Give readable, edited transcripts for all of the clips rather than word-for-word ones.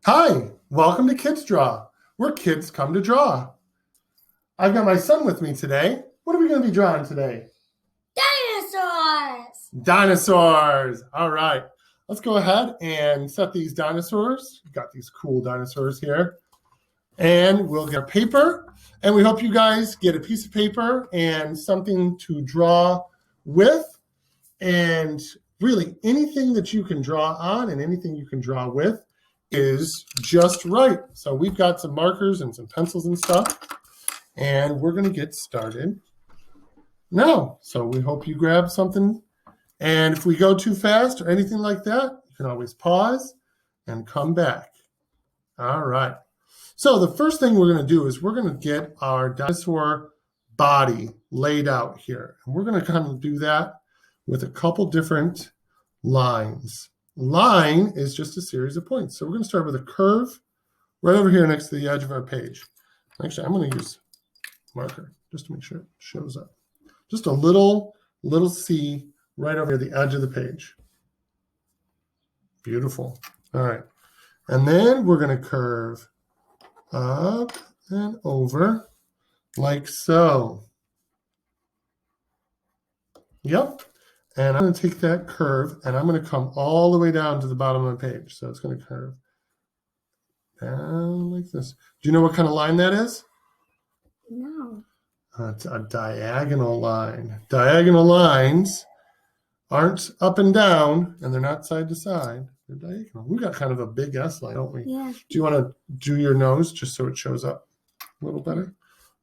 Hi, welcome to Kids Draw, where kids come to draw. I've got my son with me today. What are we going to be drawing today? Dinosaurs! Dinosaurs! All right, let's go ahead and set these dinosaurs. We've got these cool dinosaurs here. And we'll get our paper. And we hope you guys get a piece of paper and something to draw with. And really, anything that you can draw on and anything you can draw with is just right. So we've got some markers and some pencils and stuff, and we're going to get started now. So we hope you grab something, and if we go too fast or anything like that, you can always pause and come back. All right. So the first thing we're going to do is we're going to get our dinosaur body laid out here, and we're going to kind of do that with a couple different lines. Line is just a series of points. So we're going to start with a curve right over here next to the edge of our page. Actually, I'm going to use marker just to make sure it shows up. Just a little C right over the edge of the page. Beautiful. All right. And then we're going to curve up and over like so. Yep. And I'm going to take that curve, and I'm going to come all the way down to the bottom of the page. So it's going to curve down like this. Do you know what kind of line that is? No. It's a diagonal line. Diagonal lines aren't up and down, and they're not side to side. They're diagonal. We've got kind of a big S line, don't we? Yeah. Do you want to do your nose just so it shows up a little better?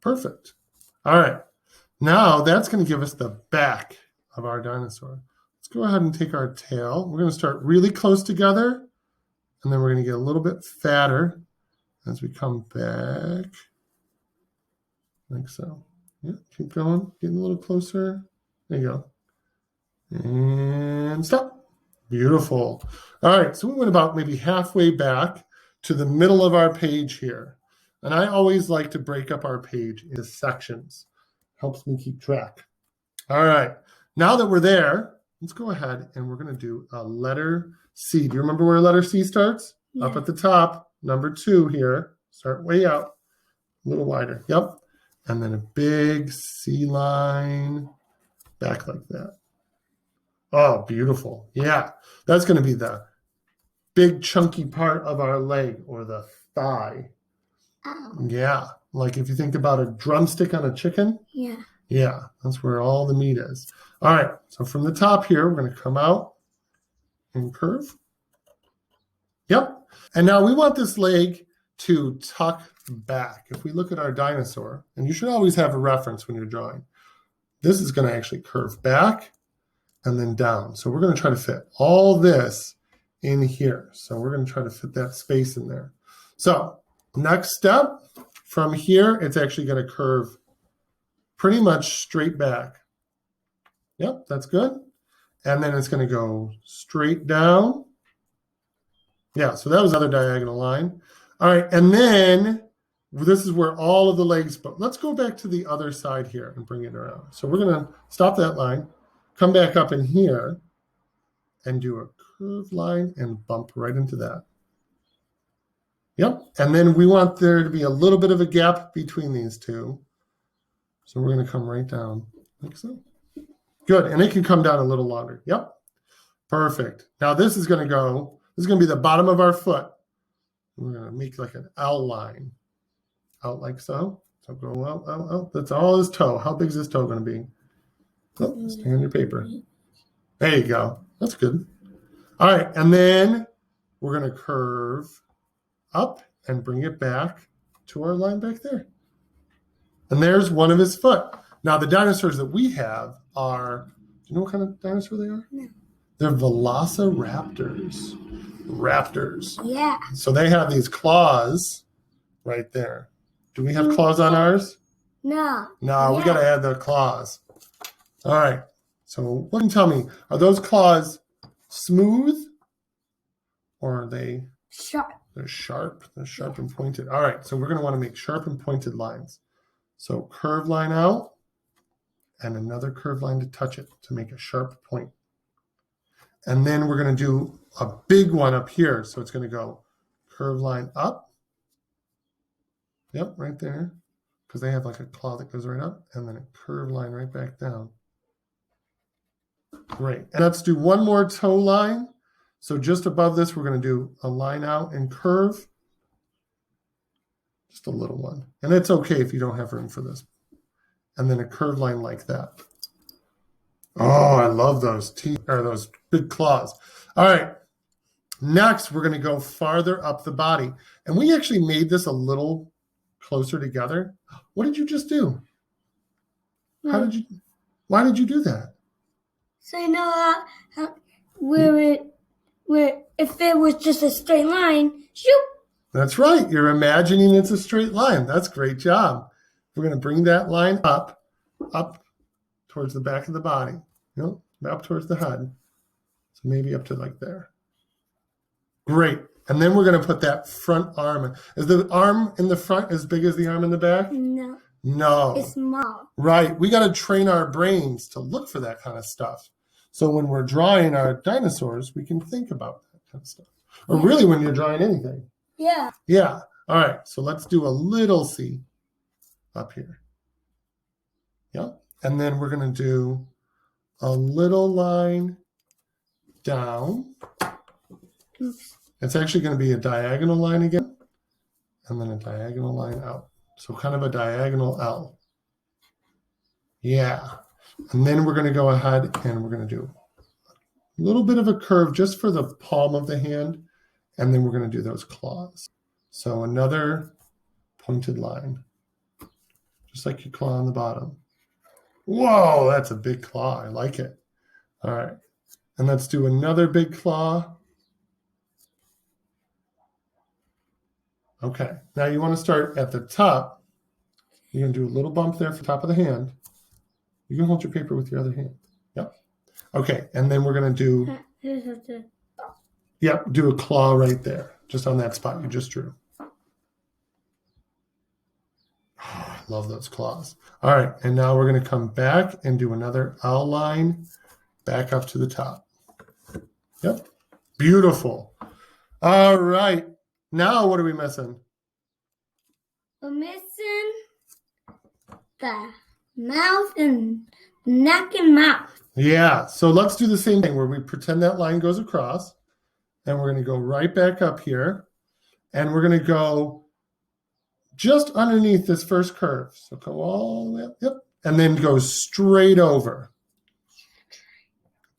Perfect. All right. Now that's going to give us the back of our dinosaur. Let's go ahead and take our tail. We're going to start really close together, and then we're going to get a little bit fatter as we come back, like so. Yeah, keep going, getting a little closer. There you go. And stop. Beautiful. All right, so we went about maybe halfway back to the middle of our page here. And I always like to break up our page into sections. Helps me keep track. All right. Now that we're there, let's go ahead and we're going to do a letter C. Do you remember where letter C starts? Yeah. Up at the top, number 2 here. Start way out, a little wider. Yep. And then a big C line back like that. Oh, beautiful. Yeah. That's going to be the big chunky part of our leg or the thigh. Oh. Yeah. Like if you think about a drumstick on a chicken. Yeah. Yeah, that's where all the meat is. All right, so from the top here, we're going to come out and curve. Yep. And now we want this leg to tuck back. If we look at our dinosaur, and you should always have a reference when you're drawing, this is going to actually curve back and then down. So we're going to try to fit all this in here. So we're going to try to fit that space in there. So next step, from here, it's actually going to curve pretty much straight back. Yep, that's good. And then it's going to go straight down. Yeah, so that was another diagonal line. All right, and then this is where all of the legs, but let's go back to the other side here and bring it around. So we're going to stop that line, come back up in here, and do a curved line and bump right into that. Yep, and then we want there to be a little bit of a gap between these two. So we're going to come right down like so. Good, and it can come down a little longer. Yep, perfect. Now this is going to be the bottom of our foot. We're going to make like an L line out like so. So go out. That's all his toe. How big is his toe going to be? Oh, stay on your paper. There you go. That's good. All right, and then we're going to curve up and bring it back to our line back there. And there's one of his foot. Now, the dinosaurs that we have are, do you know what kind of dinosaur they are? No. They're velociraptors. Raptors. Yeah. So they have these claws right there. Do we have claws on ours? No. No, we got to add the claws. All right. So what can you tell me? Are those claws smooth or are they? Sharp. They're sharp. They're sharp and pointed. All right. So we're going to want to make sharp and pointed lines. So curved line out and another curved line to touch it to make a sharp point. And then we're going to do a big one up here. So it's going to go curved line up. Yep, right there. Because they have like a claw that goes right up, and then a curved line right back down. Great. And let's do one more toe line. So just above this, we're going to do a line out and curve. Just a little one. And it's okay if you don't have room for this. And then a curved line like that. Oh, I love those teeth, or those big claws. All right. Next, we're going to go farther up the body. And we actually made this a little closer together. What did you just do? Why did you do that? So you know where if it was just a straight line, shoop. That's right. You're imagining it's a straight line. That's a great job. We're going to bring that line up towards the back of the body. Up towards the head. So maybe up to like there. Great. And then we're going to put that front arm in. Is the arm in the front as big as the arm in the back? No. It's small. Right. We got to train our brains to look for that kind of stuff. So when we're drawing our dinosaurs, we can think about that kind of stuff. Or really when you're drawing anything. Yeah. Yeah. All right. So let's do a little C up here. Yep. And then we're going to do a little line down. Oops. It's actually going to be a diagonal line again. And then a diagonal line out. So kind of a diagonal L. Yeah. And then we're going to go ahead and we're going to do a little bit of a curve just for the palm of the hand. And then we're going to do those claws. So another pointed line. Just like your claw on the bottom. Whoa, that's a big claw. I like it. All right. And let's do another big claw. Okay. Now you want to start at the top. You're going to do a little bump there for the top of the hand. You can hold your paper with your other hand. Yep. Okay. And then we're going to do, do a claw right there, just on that spot you just drew. Oh, I love those claws. All right. And now we're going to come back and do another L line back up to the top. Yep. Beautiful. All right. Now what are we missing? We're missing the mouth and neck and mouth. Yeah, so let's do the same thing where we pretend that line goes across, and we're going to go right back up here, and we're going to go just underneath this first curve. So go all the way up, yep, and then go straight over.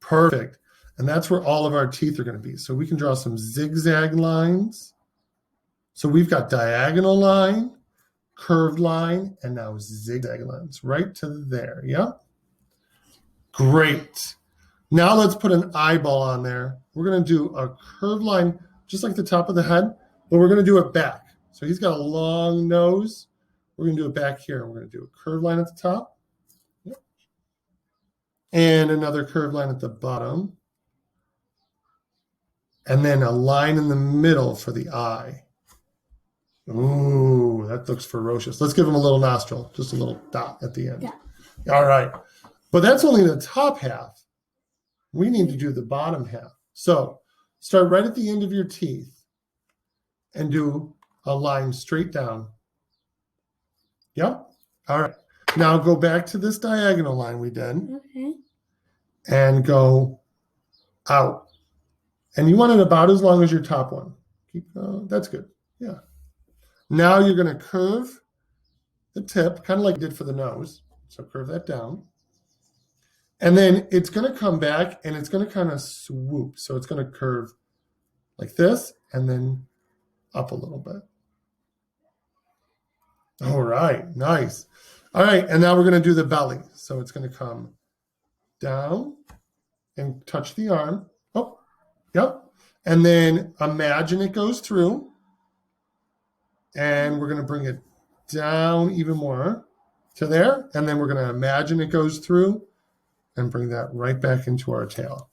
Perfect. And that's where all of our teeth are going to be. So we can draw some zigzag lines. So we've got diagonal line, curved line, and now zigzag lines right to there. Yep. Great. Now let's put an eyeball on there. We're going to do a curved line just like the top of the head, but we're going to do it back. So he's got a long nose. We're going to do it back here. We're going to do a curved line at the top. Yep. And another curved line at the bottom. And then a line in the middle for the eye. Ooh, that looks ferocious. Let's give him a little nostril, just a little dot at the end. Yeah. All right. But that's only the top half. We need to do the bottom half. So start right at the end of your teeth and do a line straight down. Yep. All right. Now go back to this diagonal line we did. Okay. And go out. And you want it about as long as your top one. Keep going. That's good. Yeah. Now you're going to curve the tip, kind of like you did for the nose. So curve that down. And then it's going to come back and it's going to kind of swoop. So it's going to curve like this and then up a little bit. All right. Nice. All right. And now we're going to do the belly. So it's going to come down and touch the arm. Oh, yep. And then imagine it goes through. And we're going to bring it down even more to there. And then we're going to imagine it goes through and bring that right back into our tail.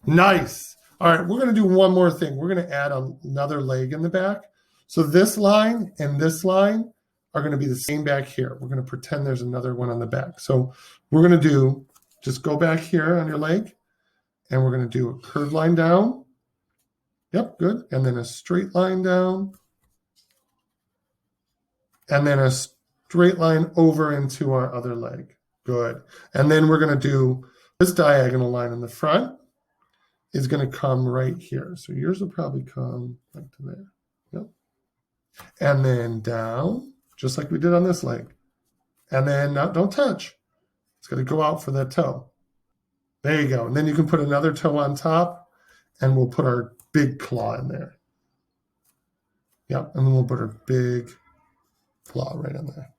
Nice. All right, we're going to do one more thing. We're going to add another leg in the back. So this line and this line are going to be the same back here. We're going to pretend there's another one on the back. So we're going to do, just go back here on your leg, and we're going to do a curved line down, Yep, good. And then a straight line down. And then a straight line over into our other leg. Good. And then we're going to do this diagonal line in the front is going to come right here. So yours will probably come like to there. Yep. And then down, just like we did on this leg. And then don't touch. It's going to go out for that toe. There you go. And then you can put another toe on top, and we'll put our big claw in there. Yep. And then we'll put our big claw right in there.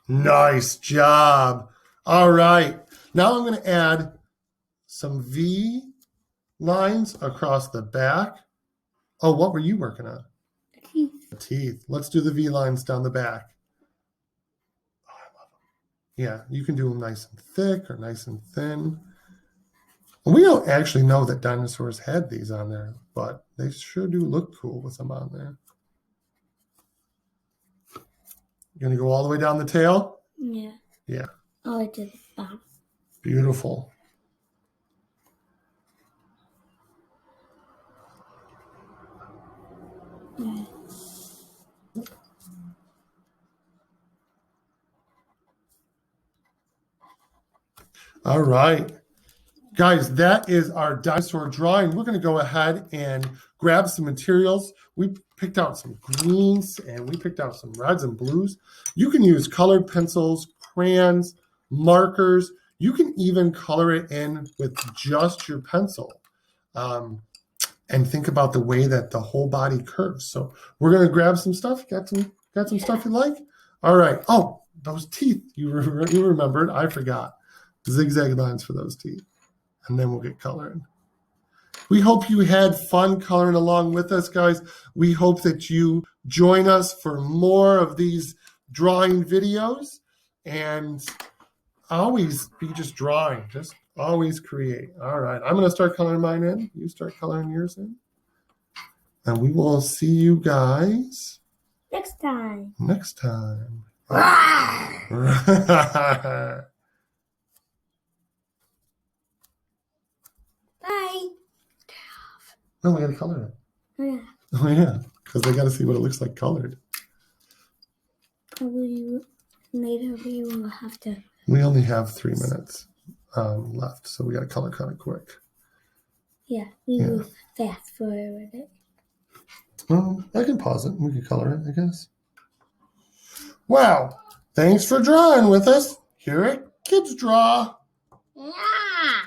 Nice job. All right. Now I'm going to add some V lines across the back. Oh, what were you working on? Teeth. Teeth. Let's do the V lines down the back. Oh, I love them. Yeah, you can do them nice and thick or nice and thin. And we don't actually know that dinosaurs had these on there, but they sure do look cool with them on there. You're going to go all the way down the tail? Yeah. Yeah. Oh, I did the bottom. Beautiful. Yeah. All right. Guys, that is our dinosaur drawing. We're going to go ahead and grab some materials. We picked out some greens and we picked out some reds and blues. You can use colored pencils, crayons, markers. You can even color it in with just your pencil. And think about the way that the whole body curves. So we're going to grab some stuff. Got some stuff you like? All right. Oh, those teeth. You remembered. I forgot. Zigzag lines for those teeth. And then we'll get coloring. We hope you had fun coloring along with us, guys. We hope that you join us for more of these drawing videos. And always be just drawing. Just always create. All right. I'm going to start coloring mine in. You start coloring yours in. And we will see you guys Next time. next time. Bye. No, we got to color it. Yeah. Oh, yeah. Because they got to see what it looks like colored. Later we will have to. We only have 3 minutes left, so we got to color kind of quick. Yeah, we will fast forward it. Well, I can pause it. We can color it, I guess. Wow. Thanks for drawing with us here at Kids Draw. Yeah.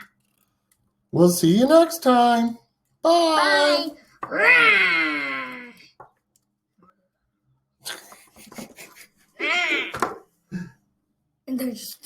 We'll see you next time. Bye. Bye. And there's